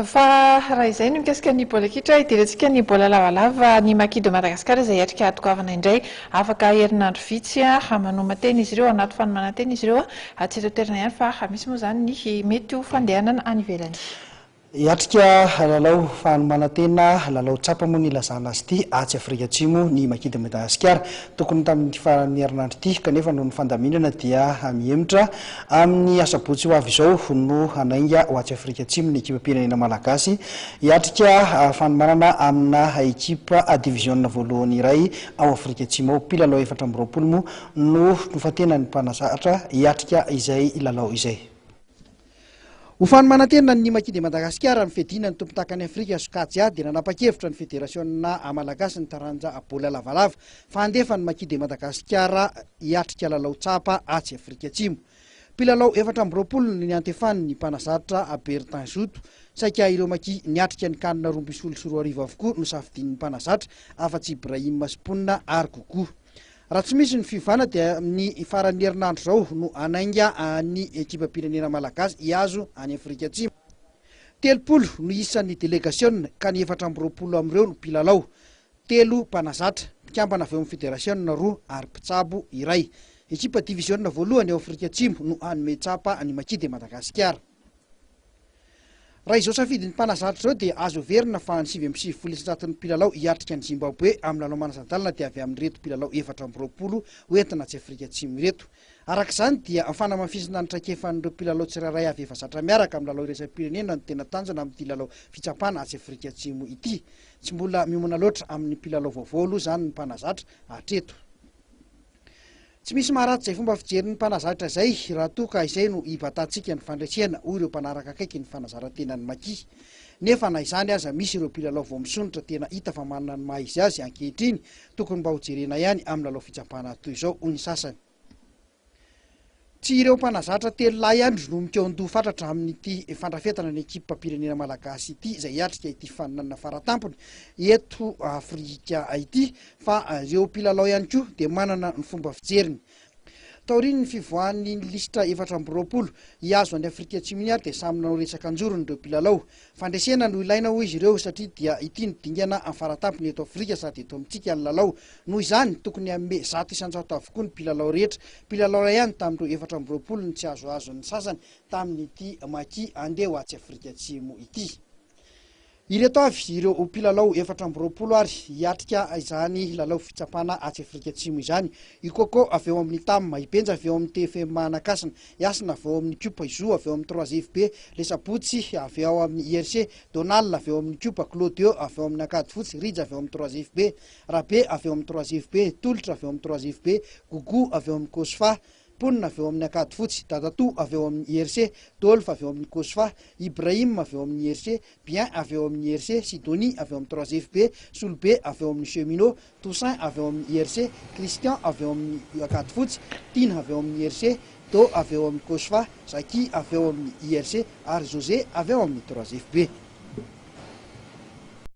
Fa raha izay no mikasika ny baolina kitra idirantsika ny baolina lavalava ny Makis Madagasikara izay hiatrika atokoavana indray afaka herinandro vitsy hamanoma-tena izy ireo anaty fanomanantena izy ireo tsy eto toerana ihany fa misy moa izany ny mety ho fandehanana any ivelany. Hiatrika lalao fanomanantena lalao tsapa moa ny ilazana azy ity atsy Afrika Atsimo ny Makis Madagasikara tokony tamin'ny faran'ny herinandro ity kanefa no ny fandaminana dia mihemitra amin'ny asabotsy ho avy izao no hanainga ho atsy Afrika Atsimo ny ekipa-pirenena malagasy hiatrika fanomanana amina ekipa division voalohany iray ao Afrika Atsimo Mpilalao 420 moa no nofatena ny mpanazatra hiatrika izay lalao izay. Ho fanomanantenan'ny Makis Madagasikara ny fiadiana ny tompondakan'i Afrika sokajy dia nanapa-kevitra ny federasiona malagasy ny taranja baolina lavalava fa andefa ny Makis Madagasikara hiatrika lalao tsapa atsy Afrika Atsimo. Mpilalao 420 ny antefany ny mpanazatra Bertin Zoto saika ireo Makis niatrika ny kanina 2024 avokoa no safidin'ny mpanazatra afa-tsy Ibrahim Siponina ary Gogo. Raha tsy misy ny fivana dia amin'ny faran'ny herinandro zao no anainga ny ekipa-pirenena malagasy hiazo any Afrika Atsimo. 30 no isan'ny delegasiona ka ny 420 amin'ireo no mpilalao, 3 mpanazatra, mpikambana avy eo amin'ny federasiona 2 ary mpitsabo iray. Ekipa divisiona voalohany ao Afrika Atsimo no anome tsapa ny Makis Madagasikara. Raha izao safidy ny mpanazatra zao dia azo verina fa ny 7.7 mpilalao hiatrika ny Zimbabwe amin'ny lalao manasan-dalana dia avy amin'ireto mpilalao 420 hoentina tsy Afrika Atsimo ireto. Arak'izany dia fanamafisina ny traikefan'ireo mpilalao tsirairay avy efa zatra miaraka amin'ny lalao iraisam-pirenena no tena tanjona amin'ity lalao fitsapana atsy Afrika Atsimo ity. Tsy mbola miomana loatra amin'ny mpilalao vaovao aloha zany ny mpanazatra hatreto. Tsy misy maharatsy izay fomba fijerin'ny mpanazatra izay raha toa ka izay no hibatantsika ny fandresena hoy ireo mpanaraka akaiky ny fanazaran-tenan'ny Makis. Nefa na izany aza misy ireo mpilalao vao misonitra tena hita fa manana ny maha izy azy ankehitriny tokony mba ho jerena ihany amin'ny lalao fitsapana toy izao hoy ny sasany. Tsy ireo mpanazatra telo lahy ihany no mikeo-doha fatratra amin'ity fandrafetana ny ekipa-pirenena malagasy ity izay hiatrika ity faninanana faratampony eto Afrika ity fa ireo mpilalao ihany koa dia manana ny fomba fijeriny. Taoriny ny fivoahan'ny listra 420 hiazo any Afrika Atsimo ary dia samy nanao resaka anjorony ireo mpilalao. Fandresena no ilaina hoy izy ireo satria dia ity no dingana amin'ny faratampony eto Afrika sady eto amintsika ny lalao. Noho izany tokony hanome 100 isan-jato avokoa ny mpilalao rehetra. Mpilalao ray ihany tamin'ireo 420 ny tsy azo ny sasany tamin'ity Makis andeha ho atsy Afrika Atsimo ity. Ireto avy ireo mpilalao 420 ary hiatrika izany lalao fitsapana atsy Afrika Atsimo izany. Ikoko avy eo amin'ny Tam, Ipenja avy eo amin'ny TFM Manakasina, Yasina avy eo amin'ny Cupa, Izo avy eo amin'ny 3FB, Lesabotsy avy eo amin'ny IRC, Donal avy eo amin'ny Cupa, Claudio avy eo amin'ny Akady Fotsy, Rija avy eo amin'ny 3FB, Rabe avy eo amin'ny 3FB, Tolitra avy eo amin'ny 3FB, Gogo avy eo amin'ny Kosfa, Ponina avy eo amin'ny Akady Fotsy, Dadatu avy eo amin'ny IRC, Dolfa avy eo amin'ny Kosfa, Ibrahim avy eo amin'ny IRC, Bien avy eo amin'ny IRC, Sidoni avy eo amin'ny 3FB, Sulbe avy eo amin'ny Cheminot, Toussaint avy eo amin'ny IRC, Christian avy eo amin'ny Akady Fotsy, Tina avy eo amin'ny IRC, Do avy eo amin'ny Kosfa, Zaki avy eo amin'ny IRC ary José avy eo amin'ny 3FB.